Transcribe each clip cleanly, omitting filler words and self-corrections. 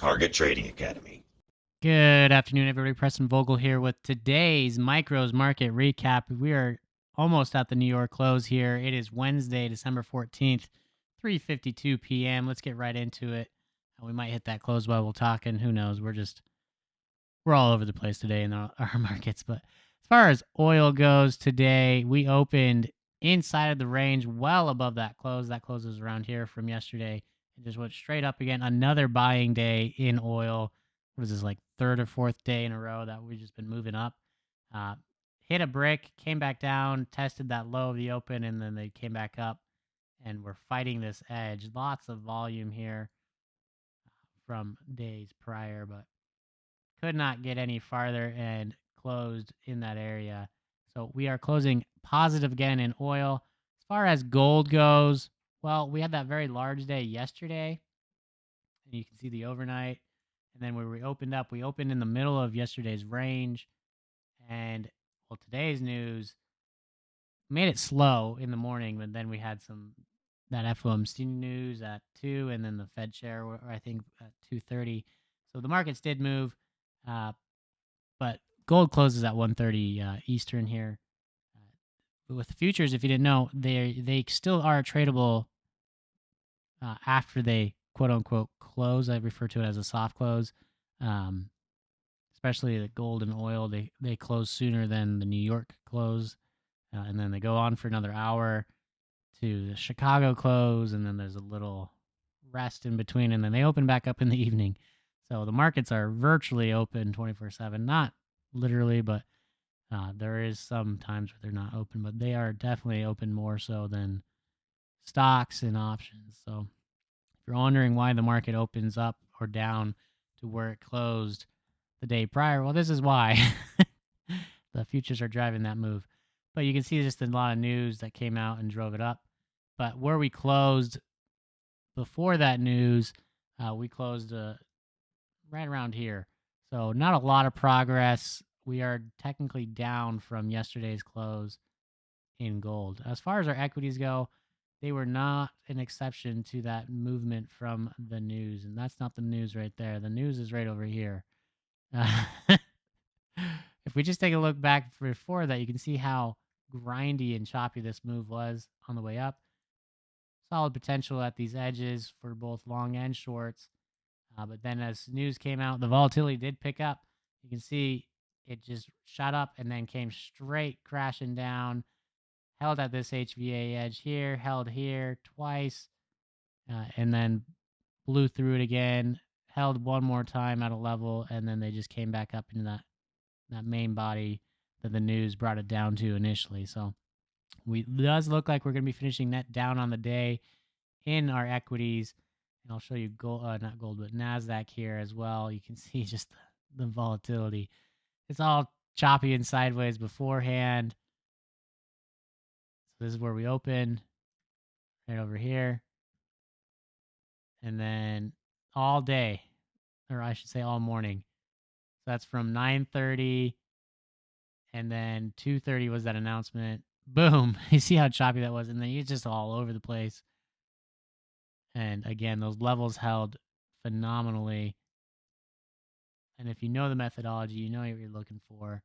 Target Trading Academy. Good afternoon, everybody. Preston Vogl here with today's Micros Market Recap. We are almost at the New York close here. It is Wednesday, December 14th, 3:52 p.m. Let's get right into it. We might hit that close while we're talking. Who knows? We're all over the place today in our markets. But as far as oil goes today, we opened inside of the range, well above that close. That close was around here from yesterday. It just went straight up again. Another buying day in oil. What is this, like third or fourth day in a row that we've just been moving up? Hit a brick, came back down, tested that low of the open, and then they came back up, and we're fighting this edge. Lots of volume here from days prior, but could not get any farther and closed in that area. So we are closing positive again in oil. As far as gold goes, well, we had that very large day yesterday, and you can see the overnight. And then when we opened in the middle of yesterday's range. And well, today's news made it slow in the morning, but then we had that FOMC news at 2, and then the Fed chair, I think, at 2:30. So the markets did move, but gold closes at 1:30 Eastern here. But with the futures, if you didn't know, they still are tradable after they quote unquote close. I refer to it as a soft close. Especially the gold and oil, they close sooner than the New York close, and then they go on for another hour to the Chicago close, and then there's a little rest in between, and then they open back up in the evening. So the markets are virtually open 24/7, not literally, but there is some times where they're not open, but they are definitely open more so than stocks and options. So if you're wondering why the market opens up or down to where it closed the day prior, well, this is why. The futures are driving that move. But you can see just a lot of news that came out and drove it up. But where we closed before that news, we closed right around here. So not a lot of progress. We are technically down from yesterday's close in gold. As far as our equities go, they were not an exception to that movement from the news. And that's not the news right there. The news is right over here. If we just take a look back before that, you can see how grindy and choppy this move was on the way up. Solid potential at these edges for both long and shorts. But then as news came out, the volatility did pick up. You can see it just shot up and then came straight crashing down. Held at this HVA edge here, held here twice, and then blew through it again. Held one more time at a level, and then they just came back up into that main body that the news brought it down to initially. So does look like we're going to be finishing net down on the day in our equities. And I'll show you gold, not gold, but NASDAQ here as well. You can see just the volatility. It's all choppy and sideways beforehand. So this is where we open, right over here. And then all day, or I should say all morning. So that's from 9:30, and then 2:30 was that announcement. Boom. You see how choppy that was, and then it's just all over the place. And again, those levels held phenomenally. And if you know the methodology, you know what you're looking for.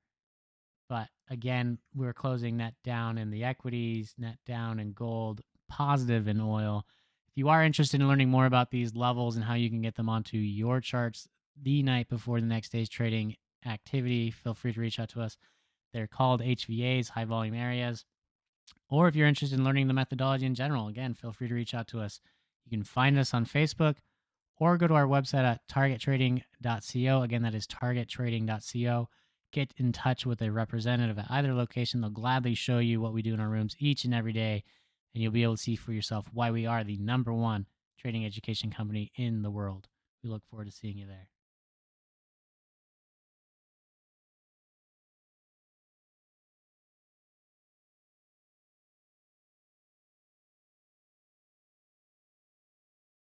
But again, we're closing net down in the equities, net down in gold, positive in oil. If you are interested in learning more about these levels and how you can get them onto your charts the night before the next day's trading activity, feel free to reach out to us. They're called HVAs, high volume areas. Or if you're interested in learning the methodology in general, again, feel free to reach out to us. You can find us on Facebook or go to our website at targettrading.co. Again, that is targettrading.co. Get in touch with a representative at either location. They'll gladly show you what we do in our rooms each and every day, and you'll be able to see for yourself why we are the #1 trading education company in the world. We look forward to seeing you there.